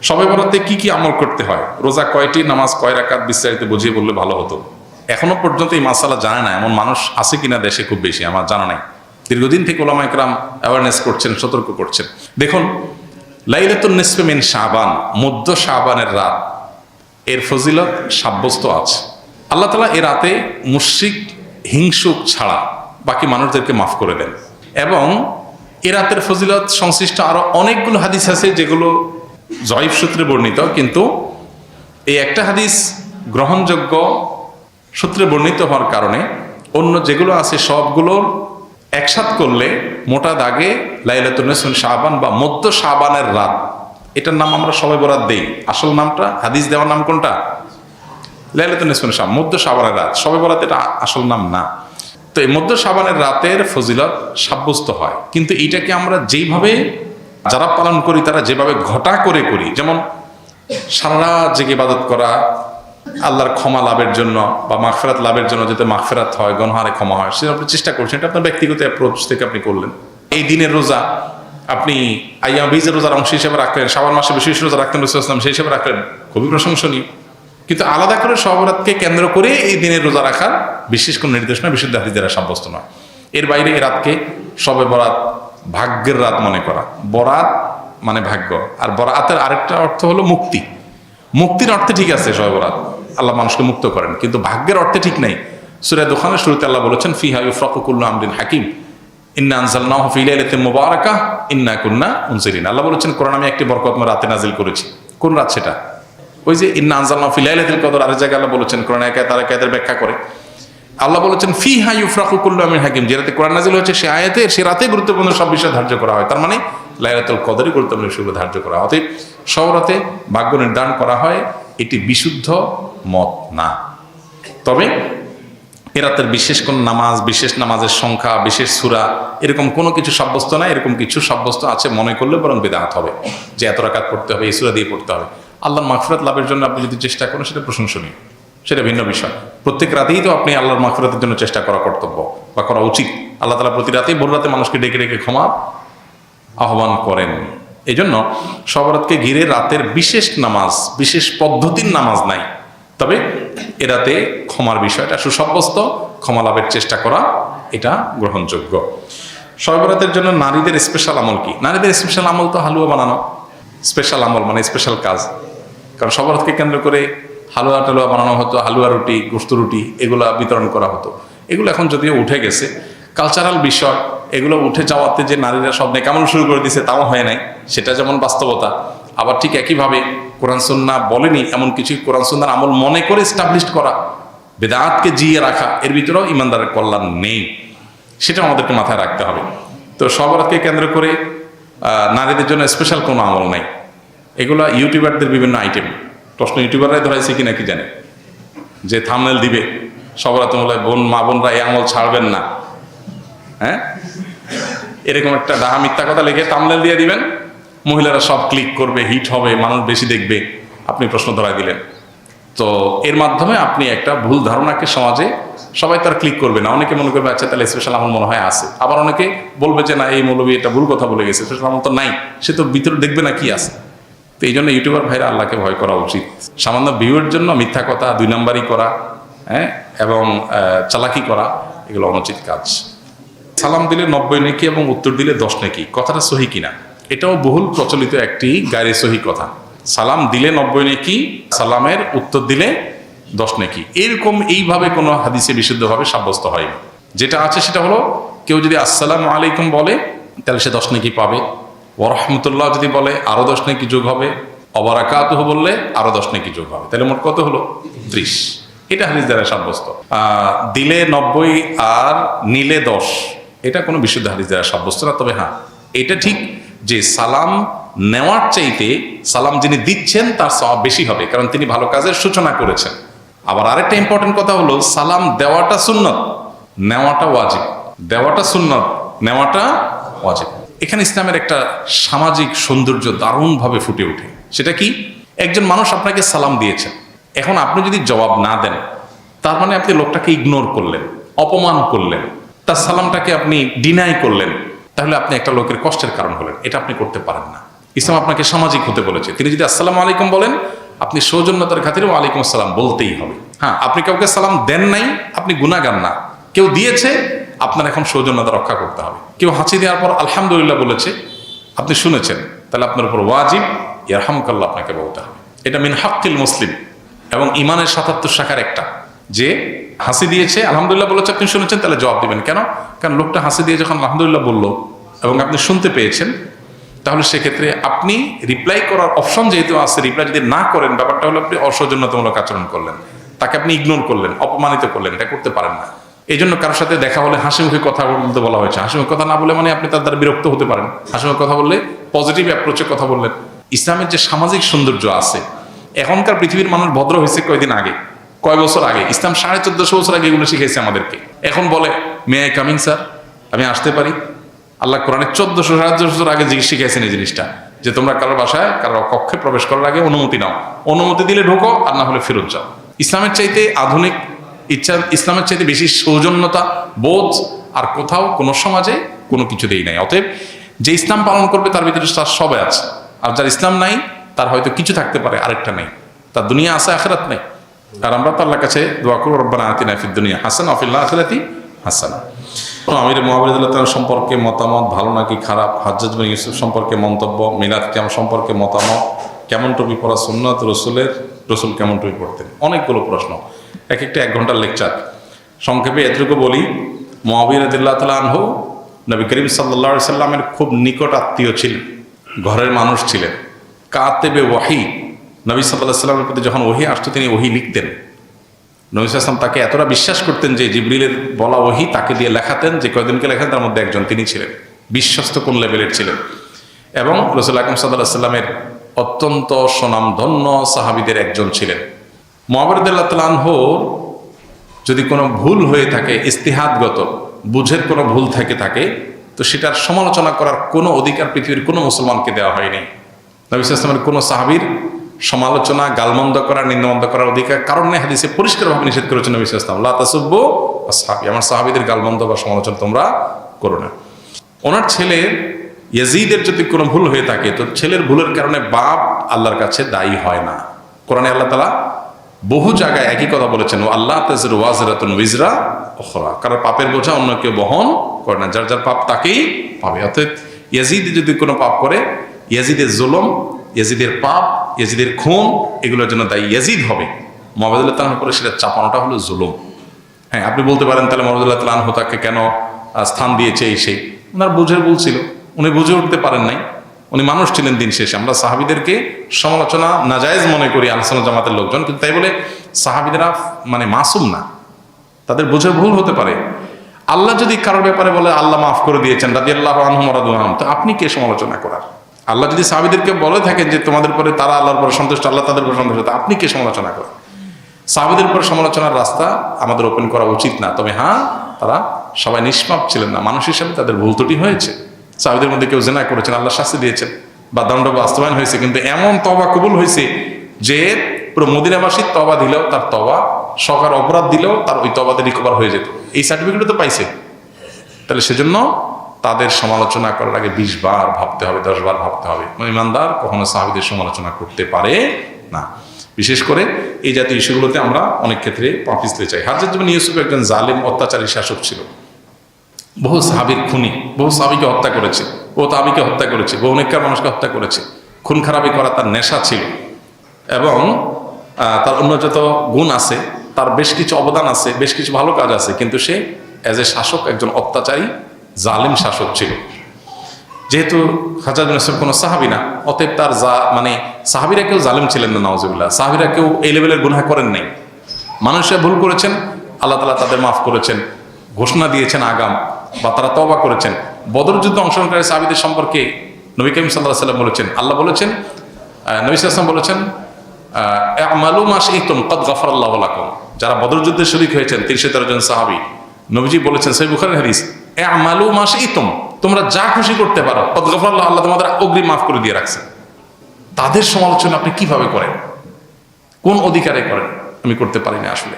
শবে বরাতে কি কি আমল করতে হয়, রোজা কয়টি, নামাজ কয় রাকাত, বিস্তারিত বুঝিয়ে বললে ভালো হতো। এখনো পর্যন্ত এই মাসালা জানে না এমন মানুষ আছে কিনা দেশে খুব বেশি, আমার জানা নাই। দীর্ঘদিন থেকে ওলামা ইকরাম অ্যাওয়ারনেস করছেন, সতর্ক করছেন। দেখুন, লাইলাতুন নিসফে মিন শাবান, মধ্য শাবানের রাত, এর ফজিলত সাব্যস্ত আছে। আল্লাহ তাআলা এ রাতে মুশরিক হিংসুক ছাড়া বাকি মানুষদেরকে মাফ করে দেন। এবং এ রাতের ফজিলত সংশ্লিষ্ট আরো অনেকগুলো হাদিস আছে যেগুলো জয়ীফ সূত্রে বর্ণিত, কিন্তু এই একটা হাদিস গ্রহণযোগ্য সূত্রে বর্ণিত হওয়ার কারণে অন্য যেগুলো আছে সবগুলোর একসাথ করলে মোটা দাগে লাইলাতুন নিসফে মিন শাবান বা মধ্য শাবানের রাত, এটার নাম আমরা শবে বরাত দেই। আসল নামটা, হাদিস দেওয়ার নাম কোনটা? লাইলাতুন নিসফে মিন শাবান, মধ্য শাবানের রাত। শবে বরাত এটা আসল নাম না। তো এই মধ্য শাবানের রাতের ফজিলত সাব্যস্ত হয়, কিন্তু এইটাকে আমরা যেইভাবে যারা পালন করি তারা যেভাবে ঘটা করে করি, যেমন সারা রাত জেগে ইবাদত করা আল্লাহর ক্ষমা লাভের জন্য বা মাগফিরাত লাভের জন্য, যাতে মাগফিরাত হয়, গুনাহে ক্ষমা হয়, সেটা আপনি চেষ্টা করছেন। এটা আপনার ব্যক্তিগত অ্যাপ্রোচ থেকে আপনি করলেন। এই দিনের রোজা আপনি আইয়াম বীজের রোজার অংশ হিসেবে রাখলেন, শাবান মাসে বিশেষ রোজা রাখতেন রাসূলুল্লাহ সাল্লাল্লাহু আলাইহি ওয়াসাল্লাম, সেই হিসেবে রাখলেন, খুবই প্রশংসনীয়। কিন্তু আলাদা করে শবে বরাতকে কেন্দ্র করে এই দিনের রোজা রাখার বিশেষ কোনো নির্দেশনা বিশুদ্ধ হাদিস দ্বারা সাব্যস্ত নয়। এর বাইরে এই রাতকে শবে বরাত ভাগ্যের রাত মনে করা। বরাত মানে ভাগ্য, আর বরাতের আরেকটা অর্থ হলো মুক্তি। মুক্তির অর্থে ঠিক আছে শবে বরাত, আল্লাহ মানুষকে মুক্ত করেন, কিন্তু ভাগ্যের অর্থে ঠিক নেই। সূরা দুখানের শুরুতে আল্লাহ বলেছেন, ফিহা ইউফরাকু কুল্লু আমরিন হাকিম ইন্না আনজালনাহু ফি লাইলাতিন মুবারাকাহ ইন্না কুন্না মুনজিরিন। আল্লাহ বলেছেন, কোরআন আমি একটি বরকতময় রাতে নাজিল করেছি। কোন রাত সেটা? ওই যে ইন্না আনজালনাহু ফি লাইলাতিল কদর। আরেক জায়গায় আল্লাহ বলেছেন, কোরআন আয়াত আর আয়াতের ব্যাখ্যা করে আল্লাহ বলেছেন, ফিহা ইউফরাকু কুল্লু আমরিন হাকিম। যে রাতে কোরআন নাজিল হয়েছে সে আয়াতে, সে রাতে গুরুত্বপূর্ণ সব বিষয় ধার্য করা হয়। তার মানে লাইলাতুল কদরই গুরুত্বপূর্ণ বিষয়গুলো ধার্য করা হয়। অতএব সব রাতে ভাগ্য নির্ধারণ করা হয়, এটি বিশুদ্ধ মত না। তবে এ রাতের বিশেষ কোন নামাজ, বিশেষ নামাজের সংখ্যা, বিশেষ সূরা, এরকম কোনো কিছু সাব্যস্ত না। এরকম কিছু সাব্যস্ত আছে মনে করলে বরং বিদআত হবে, যে এত রাকাত পড়তে হবে, এই সূরা দিয়ে পড়তে হবে। আল্লাহর মাগফিরাত লাভের জন্য আপনি যদি চেষ্টা করেন সেটা প্রশংসনীয়, সেটা ভিন্ন বিষয়। প্রত্যেক রাতেই তো আপনি আল্লাহর মাগফিরাতের জন্য চেষ্টা করা কর্তব্য বা করা উচিত। আল্লাহ তাআলা প্রতি রাতেই ভোর রাতে মানুষকে ডেকে ডেকে ক্ষমা আহ্বান করেন। এই জন্য শবে বরাতকে ঘিরে রাতের বিশেষ নামাজ, বিশেষ পদ্ধতির নামাজ নাই। তবে এ রাতে ক্ষমার বিষয়টা সুসাব্যস্ত, ক্ষমা লাভের চেষ্টা করা এটা গ্রহণযোগ্য। শবে বরাতের জন্য নারীদের স্পেশাল আমল কি? নারীদের স্পেশাল আমল তো হালুয়া বানানো। স্পেশাল আমল মানে স্পেশাল কাজ, কারণ শবে বরাতকে কেন্দ্র করে হালুয়া টালুয়া বানানো হতো, হালুয়া রুটি, গোশত রুটি এগুলা বিতরণ করা হতো। এগুলো এখন যদিও উঠে গেছে, কালচারাল বিষয়, এগুলো উঠে যাওয়াতে যে নারীরা সব নেকামল শুরু করে দিয়েছে তাও হয় নাই, সেটা যেমন বাস্তবতা। আবার ঠিক একইভাবে কোরআন সুন্নাহ বলেনি এমন কিছু কোরআন সুন্নাহর আমল মনে করে এস্টাবলিশড করা, বেদাতকে জিয়ে রাখা, এর ভিতরেও ইমানদারের কল্যাণ নেই, সেটা আমাদেরকে মাথায় রাখতে হবে। তো শবে বরাতকে কেন্দ্র করে নারীদের জন্য স্পেশাল কোনো আমল নাই। এগুলো ইউটিউবারদের বিভিন্ন আইটেম। প্রশ্ন ইউটিউবাররাই ধরাইছে কিনা কি জানে, যে থাম্বনেল দিবে শবে বরাত বলে মা বোনরা এই আমল ছাড়বেন না, হ্যাঁ, এরকম একটা ডাহা মিথ্যা কথা লিখে থাম্বনেল দিয়ে দিবেন, মহিলারা সব ক্লিক করবে, হিট হবে, মানুষ বেশি দেখবে, আপনি প্রশ্ন ধরাই দিলেন। তো এর মাধ্যমে আপনি একটা ভুল ধারণাকে সমাজে, সবাই তার ক্লিক করবে না, অনেকে মনে করবে আচ্ছা তাহলে স্পেশাল আমল মনে হয় আছে, আবার অনেকে বলবে যে না এই মৌলবী এটা ভুল কথা বলে গেছে, স্পেশাল আমল তো নাই, সে তো ভিতরে দেখবে না কি আছে। তো এই জন্য ইউটিউবার ভাইরা আল্লাহকে ভয় করা উচিত। সামান্য ভিউয়ের জন্য মিথ্যা কথা, 2 নাম্বারই করা, হ্যাঁ, এবং চালাকি করা, এগুলো অনুচিত কাজ। সালাম দিলে 90 নেকি এবং উত্তর দিলে 10 নেকি, কথাটা সহি কিনা? এটাও বহুল প্রচলিত একটি গায়রে সহি কথা। সালাম দিলে 90 নেকি, সালামের উত্তর দিলে 10 নেকি, এরকম এইভাবে কোনো হাদিসে বিশুদ্ধভাবে সাব্যস্ত হয়নি। যেটা আছে সেটা হলো, কেউ যদি আসসালামু আলাইকুম বলে তাহলে সে 10 নেকি পাবে, ওয়া রাহমাতুল্লাহ যদি বলে আরো 10 নেকি যোগ হবে, ওয়া বারাকাতুহু বললে আরো 10 নেকি যোগ হবে, তাহলে মোট কত হলো? 30। এটা হাদিস দ্বারা সাব্যস্ত। দিলে 90 আর নিলে 10, এটা কোনো বিশুদ্ধ হাদিস দ্বারা সাব্যস্ত না। তবে হ্যাঁ, এটা ঠিক যে সালাম নেওয়ার চাইতে সালাম যিনি দিচ্ছেন তার সওয়াব বেশি হবে, কারণ তিনি ভালো কাজের সূচনা করেছেন। আবার আরেকটা ইম্পর্টেন্ট কথা হলো, সালাম দেওয়াটা সুন্নত, নেওয়াটা ওয়াজিব। দেওয়াটা সুন্নত, নেওয়াটা ওয়াজিব। এখানে ইসলামের একটা সামাজিক সৌন্দর্য দারুণভাবে ফুটে ওঠে। সেটা কি? একজন মানুষ আপনাকে সালাম দিয়েছেন, এখন আপনি যদি জবাব না দেন, তার মানে আপনি লোকটাকে ইগনোর করলেন, অপমান করলেন, তার সালামটাকে আপনি ডিনাই করলেন, তাহলে আপনি একটা লোকের কষ্টের কারণ হলেন। এটা আপনি করতে পারেন না। ইসলাম আপনাকে সামাজিক হতে বলেছে। তিনি যদি আসসালামু আলাইকুম বলেন, আপনি সৌজন্যতার খাতিরে ওয়ালাইকুম আসসালাম বলতেই হবে। হ্যাঁ, আপনি কাউকে সালাম দেন নাই, আপনি গুনাহগার না। কেউ দিয়েছে, আপনার এখন সৌজন্যতা রক্ষা করতে হবে। কেউ হাঁচি দেওয়ার পর আলহামদুলিল্লাহ বলেছে, আপনি শুনেছেন, তাহলে আপনার উপর ওয়াজিব ইয়ারহামুকাল্লাহ আপনাকে বলতে হবে। এটা মিন হাক্কিল মুসলিম এবং ইমানের ৭৭ শাখার একটা, যে হাসি দিয়েছে আলহামদুলিল্লাহ বলেছে, আপনি শুনেছেন, তাহলে জবাব দিবেন। কেন? কারণ লোকটা হাসি দিয়ে যখন আলহামদুলিল্লাহ বললো এবং আপনি শুনতে পেয়েছেন, তাহলে সেক্ষেত্রে আপনি রিপ্লাই করার অপশন যেহেতু আছে, রিপ্লাই যদি না করেন, ব্যাপারটা হলো আপনি অসৌজন্যতামূলক আচরণ করলেন, তাকে আপনি ইগনোর করলেন, অপমানিত করলেন। এটা করতে পারেন না। এই জন্য কারোর সাথে দেখা হলে হাসি মুখে কথা বলতে বলা হয়েছে। হাসি মুখে কথা না বলে মানে আপনি তার দ্বারা বিরক্ত হতে পারেন। হাসি মুখে কথা বললে পজিটিভ অ্যাপ্রোচে কথা বললেন। ইসলামের যে সামাজিক সৌন্দর্য আছে, এখনকার পৃথিবীর মানুষ ভদ্র হয়েছে কয়দিন আগে, কয় বছর আগে। ইসলাম 1450 বছর আগে এগুলো শিখেছে আমাদেরকে। এখন বলে মে আই কামিং স্যার, আমি আসতে পারি? আল্লাহ কোরআনে 1400-1500 বছর আগে শিখেছেন এই জিনিসটা, যে তোমরা কারোর বাসায় কারোর কক্ষে প্রবেশ করার আগে অনুমতি নাও, অনুমতি দিলে ঢোকো, আর না হলে ফেরত যাও। ইসলামের চাইতে আধুনিক ইসলামের চাইতে বেশি সৌজন্যতা বোধ আর কোথাও কোনো সমাজে কোনো কিছুতেই নাই। অতএব যে ইসলাম পালন করবে তার ভিতরে তার সবাই আছে, আর যার ইসলাম নাই তার হয়তো কিছু থাকতে পারে, আরেকটা নেই, তার দুনিয়া আছে আখিরাত নেই। আর আমরা তো আল্লাহর কাছে দোয়া করব, রব্বানা আতিনা ফিদ দুনিয়া হাসানা ওয়া ফিল আখিরাতি হাসানা। আমির মুআবিয়া রাদিয়াল্লাহু তাআলা সম্পর্কে মতামত, ভালো নাকি খারাপ? হাজ্জাজ বিন ইউসুফ সম্পর্কে মন্তব্য, মিলাদ কিয়াম সম্পর্কে মতামত, কেমন টুপি পরা সুন্নাত, রসুল কেমন টুপি পরতেন? অনেকগুলো প্রশ্ন, এক একটা 1 ঘন্টার লেকচার। সংক্ষেপে এতটুকু বলি, মুআবিয়া রাদিয়াল্লাহু তাআলা আনহু নবী করিম সাল্লাল্লাহু আলাইহি সাল্লামের খুব নিকট আত্মীয় ছিলেন, ঘরের মানুষ ছিলেন। কাতেবে ওয়াহি, নবী সাল্লাল্লাহু আলাইহি সাল্লামের প্রতি যখন ওহী আসতো তিনি ওহী লিখতেন। নবী সাল্লাল্লাহু আলাইহি ওয়াসাল্লাম তাকে এতটা বিশ্বাস করতেন যে জিবরিলের বলা ওহী তাকে দিয়ে লেখাতেন, যে কয়জনকে লেখাতেন তার মধ্যে একজন তিনি ছিলেন। বিশ্বস্ত কোন লেভেলের ছিলেন। এবং রাসূল আকরাম সাল্লাল্লাহু আলাইহি সাল্লামের অত্যন্ত সুনামধন্য সাহাবীদের একজন ছিলেন। মুআবিয়া রাদিয়াল্লাহু তাআলা আনহুর যদি কোনো ভুল হয়ে থাকে, ইস্তিহাদগত বুঝের কোনো ভুল থাকে, তো সেটার সমালোচনা করার কোনো অধিকার পৃথিবীর কোনো মুসলমানকে দেওয়া হয়নি। নবী সাল্লাল্লাহু আলাইহি ওয়াসাল্লামের কোনো সাহাবীর সমালোচনা, গালমন্দ করা, নিন্দমন্দ করার অধিকার কারণ নেই। হাদিসে পরিষ্কারভাবে নিষেধ করেছেন নবী সাল্লাল্লাহু আলাইহি ওয়াসাল্লাম, লা তাসুব্বু আসহাবি, আমার সাহাবীদের গালমন্দ বা সমালোচনা তোমরা করো না। ওনার ছেলে ইয়াজিদের যদি কোনো ভুল হয়ে থাকে, তো ছেলের ভুলের কারণে বাপ আল্লাহর কাছে দায়ী হয় না। কোরআনে আল্লাহ তাআলা বহু জায়গায় একই কথা বলেছেন, ও আল্লাহ তাযিরু ওয়াজিরাতুন উযরা উখরা, কারণ পাপের বোঝা অন্য কেউ বহন করে না, যার যার পাপ তাকেই পাবে। অর্থাৎ ইয়াজিদ যদি কোনো পাপ করে, ইয়াজিদের জুলুম, ইয়াজিদের পাপ, ইয়াজিদের খুন, এগুলোর জন্য দায়ী ইয়াজিদ হবে। মুআবিয়া রাদিয়াল্লাহু তাআলার উপরে সেটা চাপানোটা হলো জুলুম। হ্যাঁ, আপনি বলতে পারেন তাহলে মুআবিয়া রাদিয়াল্লাহু তাআলা আনহু তাকে কেন স্থান দিয়েছে? এই সেই ওনার বুঝের ভুল ছিল, উনি বুঝে উঠতে পারেন নাই। উনি মানুষ ছিলেন দিন শেষে। আমরা সাহাবীদেরকে সমালোচনা নাজায়েজ মনে করি আহলে জামাতের লোকজন, কিন্তু তাই বলে সাহাবীদেরা মানে মাসুম না, তাদের বুঝের ভুল হতে পারে। আল্লাহ যদি কারোর ব্যাপারে বলে আল্লাহ মাফ করে দিয়েছেন, রাদিয়াল্লাহু আনহুম ওয়া রাদু আনহুম, তো আপনি কে সমালোচনা করার? আল্লাহ যদি সাহাবীদেরকে বলে থাকেন যে তোমাদের পরে তারা আল্লাহর পরে সন্তুষ্ট, আল্লাহ তাদের পরে সন্তুষ্ট, আপনি কে সমালোচনা করেন? সাহাবীদের পরে সমালোচনার রাস্তা আমাদের ওপেন করা উচিত না। তবে হ্যাঁ, তারা সবাই নিষ্পাপ ছিলেন না, মানুষ হিসাবে তাদের ভুল ত্রুটি হয়েছে। সাহাবীদের মধ্যে কেউ জিনা করেছেন, আল্লাহ শাস্তি দিয়েছেন বা দণ্ড বাস্তবায়ন হয়েছে, কিন্তু এমন তওবা কবুল হয়েছে যে পুরো মদিনাবাসীর তওবা দিলেও তার তওবা, সকার অপরাধ দিলেও তার ওই তওবাতে রিকভার হয়ে যেত। এই সার্টিফিকেটও তো পাইছে। তাহলে সেজন্য তাদের সমালোচনা করার আগে 20 বার ভাবতে হবে, 10 বার ভাবতে হবে। ইমানদার কখনো সাহাবীদের সমালোচনা করতে পারে না। বিশেষ করে এই জাতীয় ইস্যুগুলোতে আমরা অনেক ক্ষেত্রে পা পিছলে চাই। হাজ্জাজ বিন ইউসুফ একজন জালেম অত্যাচারী শাসক ছিল, বহু সাহাবীর খুনি, বহু সাহাবীকে হত্যা করেছে, বহু তাবিকে হত্যা করেছে, বহু নেককার মানুষকে হত্যা করেছে। খুন খারাপি করা তার নেশা ছিল এবং তার অন্য যত গুণ আছে, তার বেশ কিছু অবদান আছে, বেশ কিছু ভালো কাজ আছে, কিন্তু সে এজ এ শাসক একজন অত্যাচারী জালেম শাসক ছিল। যেহেতু হাজ্জাজ বিন ইউসুফ কোনো সাহাবী না, অতএব তার মানে সাহাবীরা কেউ জালেম ছিলেন না, নাউজুবিল্লাহ। সাহাবীরা কেউ এই লেভেলের গুনাহ করেন নাই। মানুষরা ভুল করেছেন, আল্লাহ তাআলা তাদের মাফ করেছেন, ঘোষণা দিয়েছেন আগাম, বা তারা তওবা করেছেন। বদর যুদ্ধে অংশগ্রহণকারী সাহাবীদের সম্পর্কে নবী করিম সাল্লাল্লাহু আলাইহি ওয়াসাল্লাম বলেছেন, আল্লাহ বলেছেন, নবী সাল্লাল্লাহু আলাইহি ওয়াসাল্লাম বলেছেন, আমালু মা শি'তুম ক্বাদ গাফারাল্লাহু লাকুম। যারা বদর যুদ্ধে শরীক হয়েছেন 313 জন সাহাবী, নবীজি বলেছেন, সহিহ বুখারীর হাদিস, আমালু মা শি'তুম, তোমরা যা খুশি করতে পারো, ক্বাদ গাফারাল্লাহু, আল্লাহ তোমাদের অগ্রিম মাফ করে দিয়ে রাখছেন। তাদের সমালোচনা আপনি কিভাবে করেন? কোন অধিকারে করেন? আমি করতে পারি না আসলে।